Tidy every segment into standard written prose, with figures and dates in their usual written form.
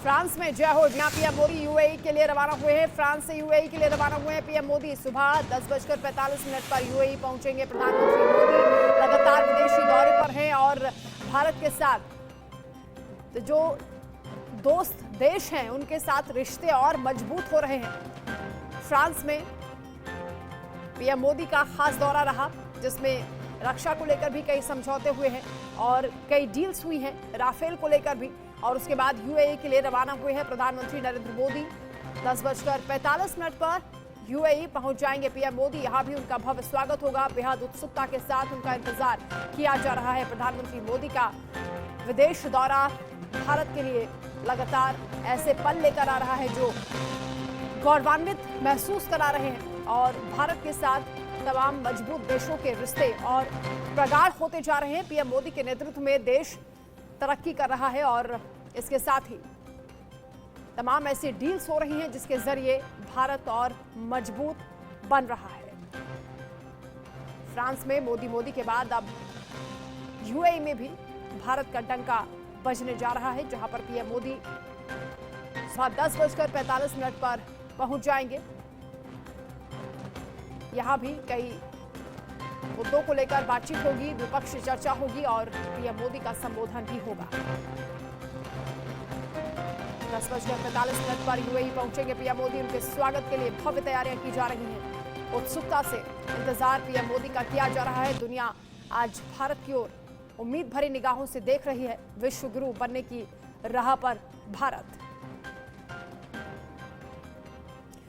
France में जय हो। जहां पीएम मोदी यूएई के लिए रवाना हुए हैं। फ्रांस से यूएई के लिए रवाना हुए हैं पीएम मोदी। सुबह 10:45 पर यूएई पहुंचेंगे प्रधानमंत्री मोदी। लगातार विदेशी दौरे पर हैं और भारत के साथ जो दोस्त देश हैं उनके साथ रिश्ते और मजबूत हो रहे हैं। फ्रांस में पीएम मोदी का खास दौरा रहा, जिसमें रक्षा को लेकर भी कई समझौते हुए हैं और कई डील्स हुई हैं, राफेल को लेकर भी। और उसके बाद यूएई के लिए रवाना हुए हैं प्रधानमंत्री नरेंद्र मोदी। 10:45 पर यूएई पहुंच जाएंगे पीएम मोदी। यहां भी उनका भव्य स्वागत होगा। बेहद उत्सुकता के साथ उनका इंतजार किया जा रहा है। प्रधानमंत्री मोदी का विदेश दौरा भारत के लिए लगातार ऐसे पल लेकर आ रहा है जो गौरवान्वित महसूस करा रहे हैं और भारत के साथ तमाम मजबूत देशों के रिश्ते और प्रगाढ़ होते जा रहे हैं। पीएम मोदी के नेतृत्व में देश तरक्की कर रहा है और इसके साथ ही तमाम ऐसी डील्स हो रही हैं जिसके जरिए भारत और मजबूत बन रहा है। फ्रांस में मोदी के बाद अब यूएई में भी भारत का डंका बजने जा रहा है, जहां पर पीएम मोदी सुबह 10:45 पर पहुंच जाएंगे। यहां भी कई मुद्दों को लेकर बातचीत होगी, द्विपक्षीय चर्चा होगी और पीएम मोदी का संबोधन भी होगा। 10:45 पर यूएई पहुंचेंगे पीएम मोदी। उनके स्वागत के लिए भव्य तैयारियां की जा रही हैं। उत्सुकता से इंतजार पीएम मोदी का किया जा रहा है। दुनिया आज भारत की ओर उम्मीद भरी निगाहों से देख रही है। विश्व गुरु बनने की राह पर भारत।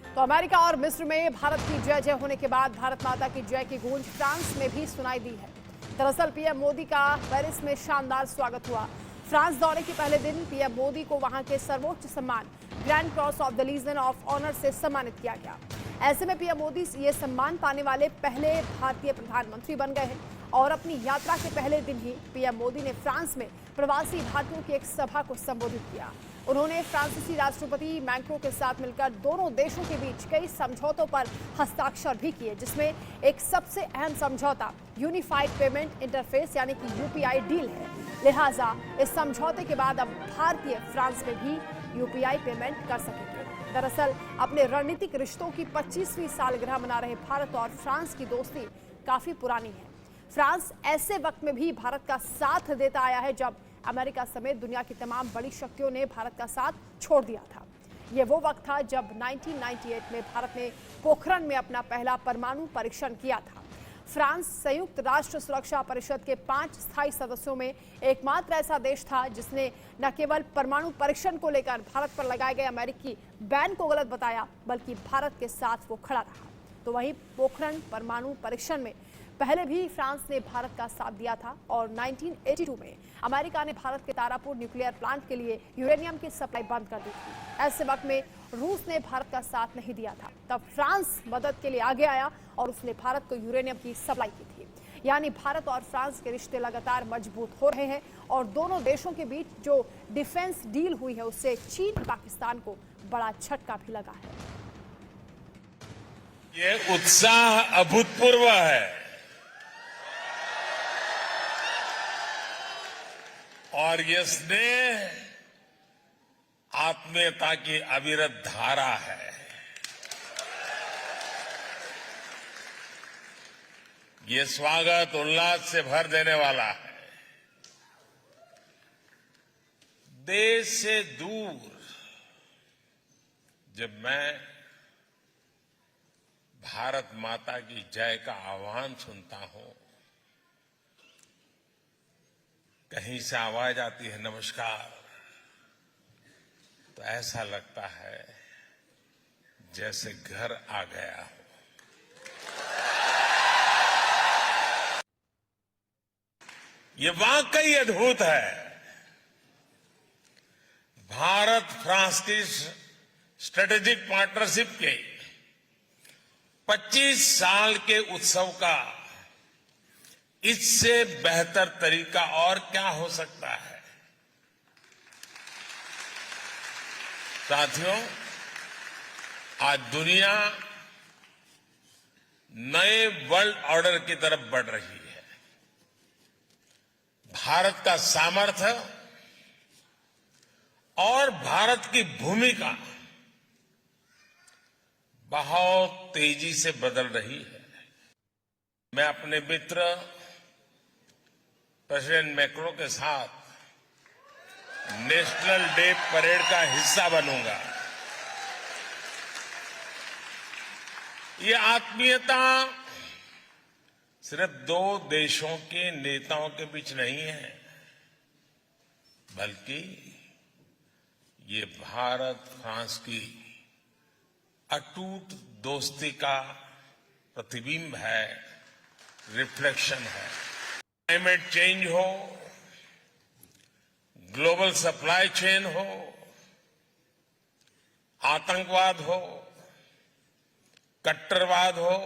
तो अमेरिका और मिस्र में भारत की जय जय होने के बाद भारत माता की जय की गूंज फ्रांस में भी सुनाई दी है। दरअसल पीएम मोदी का पेरिस में शानदार स्वागत हुआ। फ्रांस दौरे के पहले दिन पीएम मोदी को वहां के सर्वोच्च सम्मान Grand Cross of the Legion of Honour से सम्मानित किया गया। ऐसे में पीएम मोदी ये सम्मान पाने वाले पहले भारतीय प्रधानमंत्री बन गए हैं और अपनी यात्रा के पहले दिन ही पीएम मोदी ने फ्रांस में प्रवासी भारतीयों की एक सभा को संबोधित किया। उन्होंने फ्रांसीसी राष्ट्रपति मैक्रों के साथ मिलकर दोनों देशों के बीच कई समझौतों पर हस्ताक्षर भी किए, जिसमें एक सबसे अहम समझौता यूनिफाइड पेमेंट इंटरफेस यानी कि यूपीआई डील है। लिहाजा इस समझौते के बाद अब भारतीय फ्रांस में भी यूपीआई पेमेंट कर सकेंगे। दरअसल अपने रणनीतिक रिश्तों की 25वीं सालगिरह मना रहे भारत और फ्रांस की दोस्ती काफी पुरानी है। फ्रांस ऐसे वक्त में भी भारत का साथ देता आया है जब अमेरिका समेत दुनिया की तमाम बड़ी शक्तियों ने भारत का साथ छोड़ दिया था। यह वो वक्त था जब 1998 में भारत ने पोखरण में अपना पहला परमाणु परीक्षण किया था। फ्रांस संयुक्त राष्ट्र सुरक्षा परिषद के 5 स्थायी सदस्यों में एकमात्र ऐसा देश था जिसने न केवल परमाणु परीक्षण को लेकर भारत पर लगाए गए अमेरिकी बैन को गलत बताया, बल्कि भारत के साथ वो खड़ा रहा। तो वहीं पोखरण परमाणु परीक्षण में पहले भी फ्रांस ने भारत का साथ दिया था और 1982 में अमेरिका ने भारत के तारापुर न्यूक्लियर प्लांट के लिए यूरेनियम की सप्लाई बंद कर दी थी। ऐसे वक्त में रूस ने भारत का साथ नहीं दिया था, तब फ्रांस मदद के लिए आगे आया और उसने भारत को यूरेनियम की सप्लाई की थी। यानी भारत और फ्रांस के रिश्ते लगातार मजबूत हो रहे हैं और दोनों देशों के बीच जो डिफेंस डील हुई है उससे चीन पाकिस्तान को बड़ा झटका भी लगा है। ये उत्साह अभूतपूर्व है और ये स्नेह आत्मीयता की अविरत धारा है। ये स्वागत उल्लास से भर देने वाला है। देश से दूर जब मैं भारत माता की जय का आह्वान सुनता हूं, कहीं से आवाज आती है नमस्कार, तो ऐसा लगता है जैसे घर आ गया हो। ये वाकई अद्भुत है। भारत फ्रांस की स्ट्रेटेजिक पार्टनरशिप के 25 साल के उत्सव का इससे बेहतर तरीका और क्या हो सकता है। साथियों, आज दुनिया नए वर्ल्ड ऑर्डर की तरफ बढ़ रही है। भारत का सामर्थ्य और भारत की भूमिका बहुत तेजी से बदल रही है। मैं अपने मित्र प्रेसिडेंट मैक्रो के साथ नेशनल डे परेड का हिस्सा बनूंगा। ये आत्मीयता सिर्फ दो देशों के नेताओं के बीच नहीं है, बल्कि ये भारत फ्रांस की अटूट दोस्ती का प्रतिबिंब है, रिफ्लेक्शन है। क्लाइमेट चेंज हो, ग्लोबल सप्लाई चेन हो, आतंकवाद हो, कट्टरवाद हो,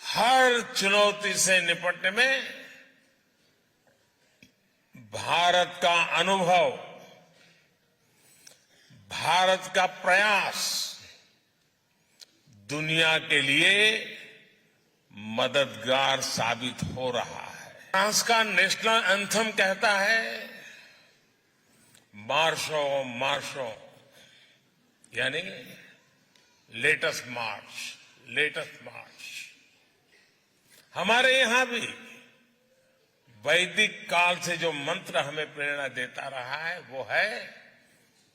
हर चुनौती से निपटने में भारत का अनुभव, भारत का प्रयास दुनिया के लिए मददगार साबित हो रहा है। फ्रांस का नेशनल एंथम कहता है, मार्शो मार्शो, यानी लेटेस्ट मार्च, लेटेस्ट मार्च। हमारे यहां भी वैदिक काल से जो मंत्र हमें प्रेरणा देता रहा है वो है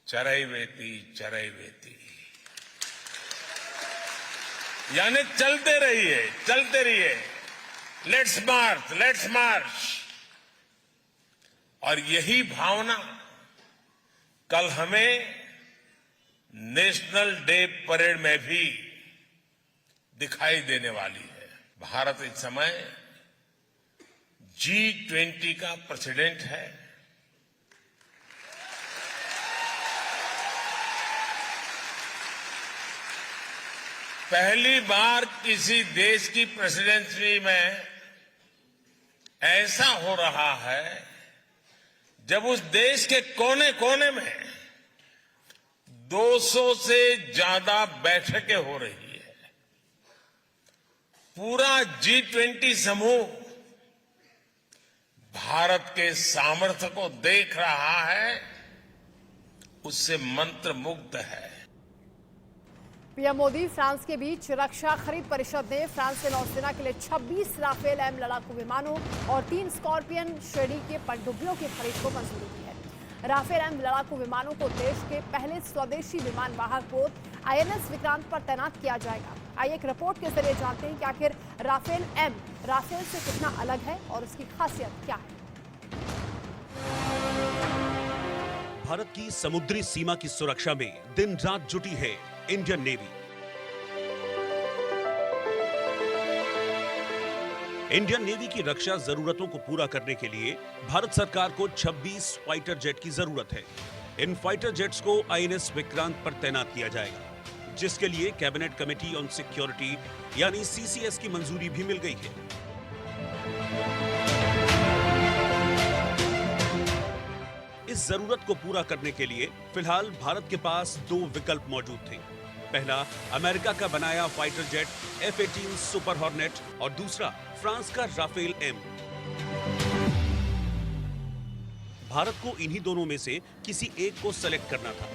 चरैवेति चरैवेति, यानी चलते रहिए, चलते रहिए, लेट्स मार्च, लेट्स मार्च। और यही भावना कल हमें नेशनल डे परेड में भी दिखाई देने वाली है। भारत इस समय G20 का प्रेसिडेंट है। पहली बार किसी देश की प्रेसिडेंसी में ऐसा हो रहा है जब उस देश के कोने कोने में 200 से ज्यादा बैठकें हो रही है। पूरा G20 समूह भारत के सामर्थ्य को देख रहा है, उससे मंत्रमुग्ध है। पीएम मोदी फ्रांस के बीच रक्षा खरीद परिषद ने फ्रांस से नौसेना के लिए 26 राफेल एम लड़ाकू विमानों और 3 स्कॉर्पियन श्रेणी के पनडुब्बियों की खरीद को मंजूरी दी है। राफेल एम लड़ाकू विमानों को देश के पहले स्वदेशी विमान वाहक पोत INS विक्रांत पर तैनात किया जाएगा। आइए एक रिपोर्ट के जरिए जानते हैं कि आखिर राफेल एम राफेल से कितना अलग है और उसकी खासियत क्या है। भारत की समुद्री सीमा की सुरक्षा में दिन रात जुटी है इंडियन नेवी। इंडियन नेवी की रक्षा जरूरतों को पूरा करने के लिए भारत सरकार को 26 फाइटर जेट की जरूरत है। इन फाइटर जेट्स को INS विक्रांत पर तैनात किया जाएगा, जिसके लिए कैबिनेट कमेटी ऑन सिक्योरिटी यानी CCS की मंजूरी भी मिल गई है। इस जरूरत को पूरा करने के लिए फिलहाल भारत के पास 2 विकल्प मौजूद थे। पहला अमेरिका का बनाया fighter jet F-18 Super Hornet और दूसरा फ्रांस का राफेल एम। भारत को इन्हीं दोनों में से किसी एक को सेलेक्ट करना था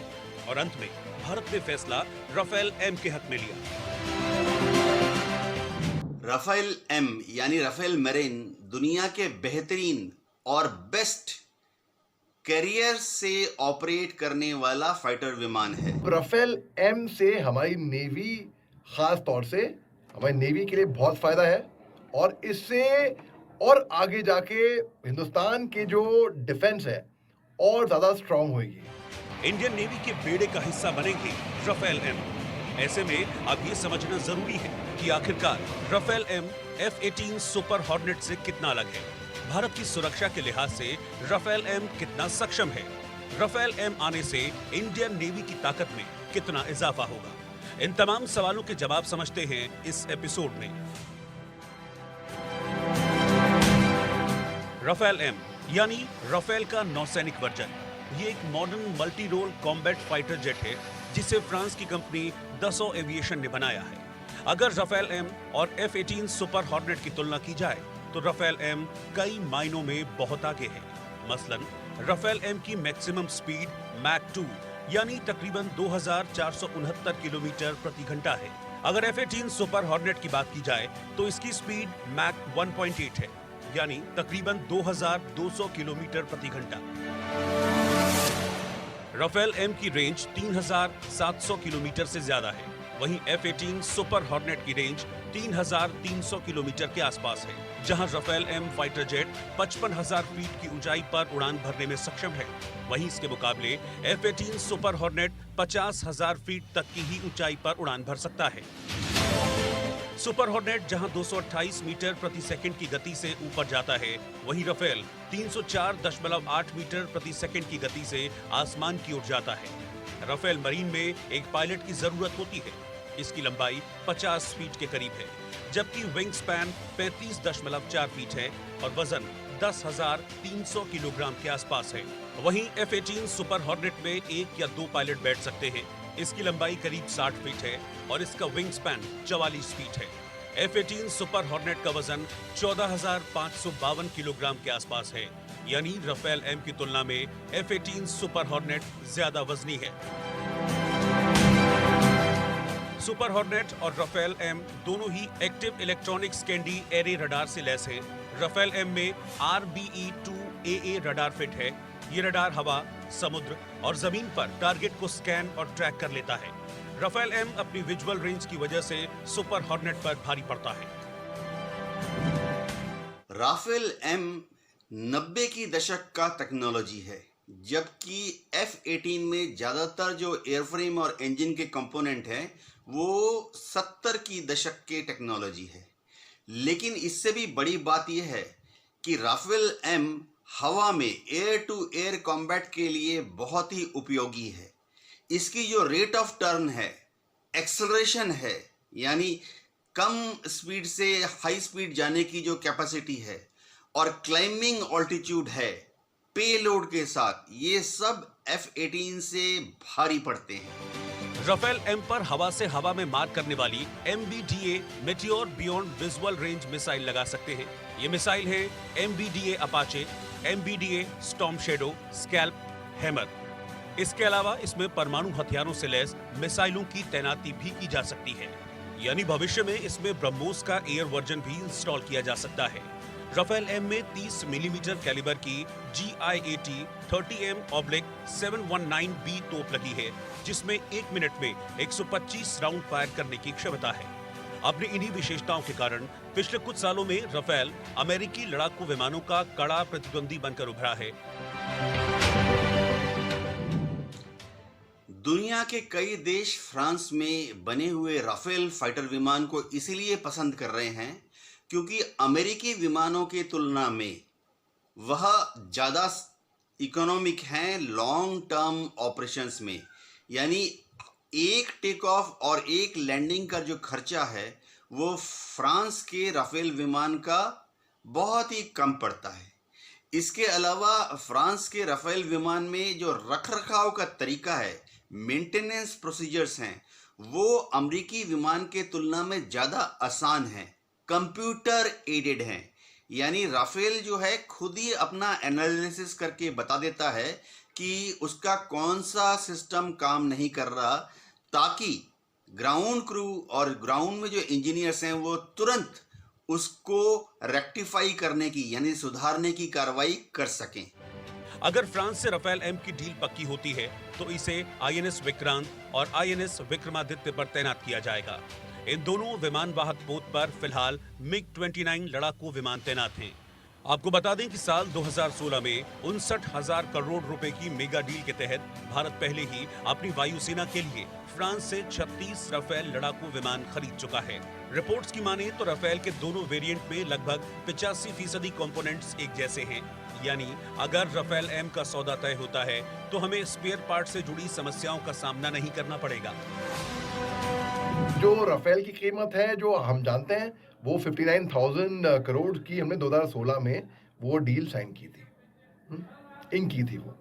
और अंत में भारत ने फैसला राफेल एम के हक में लिया। राफेल एम यानी राफेल मेरिन दुनिया के बेहतरीन और बेस्ट कैरियर से ऑपरेट करने वाला फाइटर विमान है। राफेल एम से हमारी नेवी, खास तौर से हमारी नेवी के लिए बहुत फायदा है और इससे और आगे जाके हिंदुस्तान के जो डिफेंस है और ज्यादा स्ट्रांग होगी। इंडियन नेवी के बेड़े का हिस्सा बनेंगे राफेल एम। ऐसे में अब ये समझना जरूरी है कि आखिरकार Rafale M F-18 Super hornet से कितना अलग है। भारत की सुरक्षा के लिहाज से राफेल एम कितना सक्षम है। राफेल एम आने से इंडियन नेवी की ताकत में कितना इजाफा होगा। इन तमाम सवालों के जवाब समझते हैं इस एपिसोड में। राफेल एम यानी राफेल का नौसैनिक वर्जन। ये एक modern multi role combat fighter jet है जिसे फ्रांस की कंपनी दसॉ एविएशन ने बनाया है। अगर राफेल एम और F-18 सुपर हॉर्नेट की तुलना की जाए तो राफेल एम कई मायनों में बहुत आगे है। मसलन राफेल एम की मैक्सिमम स्पीड मैक 2 यानी तकरीबन 2469 किलोमीटर प्रति घंटा है। अगर F-18 सुपर हॉर्नेट की बात की जाए तो इसकी स्पीड मैक 1.8 है, यानी तकरीबन 2200 किलोमीटर प्रति घंटा। राफेल एम की रेंज 3700 किलोमीटर से ज्यादा है, वहीं F-18 सुपर हॉर्नेट की रेंज 3300 किलोमीटर के आसपास है, जहां Rafale M fighter jet 55,000 feet की ऊंचाई पर उड़ान भरने में सक्षम है। वहीं इसके मुकाबले F-18 सुपर हॉर्नेट 50,000 फीट तक की ही ऊंचाई पर उड़ान भर सकता है। सुपर हॉर्नेट जहां 228 मीटर प्रति सेकंड की गति से ऊपर जाता है, वहीं राफेल 304.8 मीटर प्रति सेकंड की गति से आसमान की ओर जाता है। राफेल मरीन में एक पायलट की जरूरत होती है। इसकी लंबाई 50 फीट के करीब है, जबकि विंग स्पैन 35.4 फीट है और वजन 10,300 किलोग्राम के आसपास है। वहीं F-18 सुपर हॉर्नेट में 1 या 2 पायलट बैठ सकते हैं। इसकी लंबाई करीब 60 फीट है और इसका विंग स्पैन 44 फीट है। F-18 सुपर हॉर्नेट का वजन 14,552 किलोग्राम के आसपास है, यानी राफेल एम की तुलना में F-18 सुपर हॉर्नेट ज्यादा वजनी है। सुपर हॉर्नेट और राफेल एम दोनों ही active electronic scanned array radar से लैस हैं। राफेल एम में RBE-2AA रडार फिट है। ये रडार हवा, समुद्र और जमीन पर टारगेट को स्कैन और ट्रैक कर लेता है। राफेल एम अपनी विजुअल रेंज की वजह से सुपर हॉर्नेट पर भारी पड़ता है। राफेल एम 90 की दशक का टेक्नोलॉजी है, जबकि F-18 में ज्यादातर जो एयरफ्रेम और इंजन के कंपोनेंट हैं वो 70 की दशक के टेक्नोलॉजी है। लेकिन इससे भी बड़ी बात यह है कि राफेल एम हवा में एयर टू एयर कॉम्बैट के लिए बहुत ही उपयोगी है। इसकी जो रेट ऑफ टर्न है, एक्सेलरेशन है, यानी कम स्पीड से हाई स्पीड जाने की जो कैपेसिटी है, और क्लाइंबिंग ऑल्टीट्यूड है पेलोड के साथ, ये सब F-18 से भारी पड़ते हैं। राफेल एम पर हवा से हवा में मार करने वाली MBDA meteor beyond visual range missile लगा सकते हैं। ये मिसाइल है MBDA Apache, MBDA storm shadow, scalp, hammer. इसके अलावा इसमें परमाणु हथियारों से लैस मिसाइलों की तैनाती भी की जा सकती है, यानी भविष्य में इसमें ब्रह्मोस का एयर वर्जन भी इंस्टॉल किया जा सकता है। राफेल एम में 30 मिलीमीटर कैलिबर की GIAT 30M/719B तोप लगी है, जिसमें 1 मिनट में 125 राउंड फायर करने की क्षमता है। अपनी इन्हीं विशेषताओं के कारण पिछले कुछ सालों में राफेल अमेरिकी लड़ाकू विमानों का कड़ा प्रतिद्वंदी बनकर उभरा है। दुनिया के कई देश फ्रांस में बने हुए राफेल फाइटर विमान को इसलिए पसंद कर रहे हैं क्योंकि अमेरिकी विमानों की तुलना में वह ज़्यादा इकोनॉमिक हैं लॉन्ग टर्म ऑपरेशंस में। यानी एक टेक ऑफ और एक लैंडिंग का जो खर्चा है वो फ्रांस के राफेल विमान का बहुत ही कम पड़ता है। इसके अलावा फ्रांस के राफेल विमान में जो रखरखाव का तरीका है, मेंटेनेंस प्रोसीजर्स हैं, वो अमेरिकी विमान के तुलना में ज़्यादा आसान हैं, कंप्यूटर एडेड हैं। यानी राफेल जो है खुद ही अपना एनालिसिस करके बता देता है कि उसका कौन सा सिस्टम काम नहीं कर रहा, ताकि ग्राउंड क्रू और ग्राउंड में जो इंजीनियर्स हैं वो तुरंत उसको रेक्टिफाई करने की यानी सुधारने की कार्रवाई कर सकें। अगर फ्रांस से राफेल एम की डील पक्की होती है तो इसे INS विक्रांत और INS विक्रमादित्य पर तैनात किया जाएगा। इन दोनों विमान वाहक पोत पर फिलहाल MiG-29 लड़ाकू विमान तैनात हैं। आपको बता दें कि साल 2016 में 59,000 करोड़ रुपए की मेगा डील के तहत भारत पहले ही अपनी वायुसेना के लिए फ्रांस से 36 राफेल लड़ाकू विमान खरीद चुका है। रिपोर्ट्स की माने तो राफेल के दोनों वेरिएंट में लगभग 85% कंपोनेंट्स एक जैसे हैं। यानी अगर राफेल एम का सौदा तय होता है तो हमें स्पेयर पार्ट से जुड़ी समस्याओं का सामना नहीं करना पड़ेगा। जो राफेल की कीमत है जो हम जानते हैं वो 59,000 करोड़ की हमने 2016 में वो डील साइन की थी, इंक की थी वो।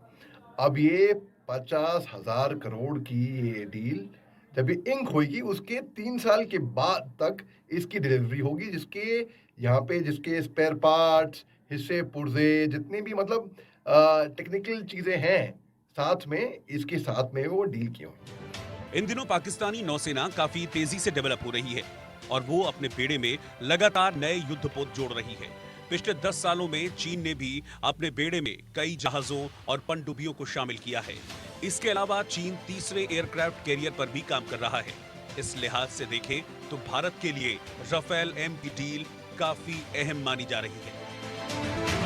अब ये 50,000 करोड़ की ये डील जब ये इंक होगी उसके 3 साल के बाद तक इसकी डिलीवरी होगी, जिसके यहाँ पे जिसके स्पेयर पार्ट्स, हिस्से पुर्जे जितने भी मतलब टेक्निकल चीजें हैं साथ में, इसके साथ में वो डील की हुई। इन दिनों पाकिस्तानी नौसेना काफी तेजी से डेवलप हो रही है और वो अपने बेड़े में लगातार नए युद्धपोत जोड़ रही है। पिछले 10 सालों में चीन ने भी अपने बेड़े में कई जहाजों और पनडुब्बियों को शामिल किया है। इसके अलावा चीन तीसरे एयरक्राफ्ट कैरियर पर भी काम कर रहा है। इस लिहाज से देखें तो भारत के लिए राफेल एम की डील काफी अहम मानी जा रही है।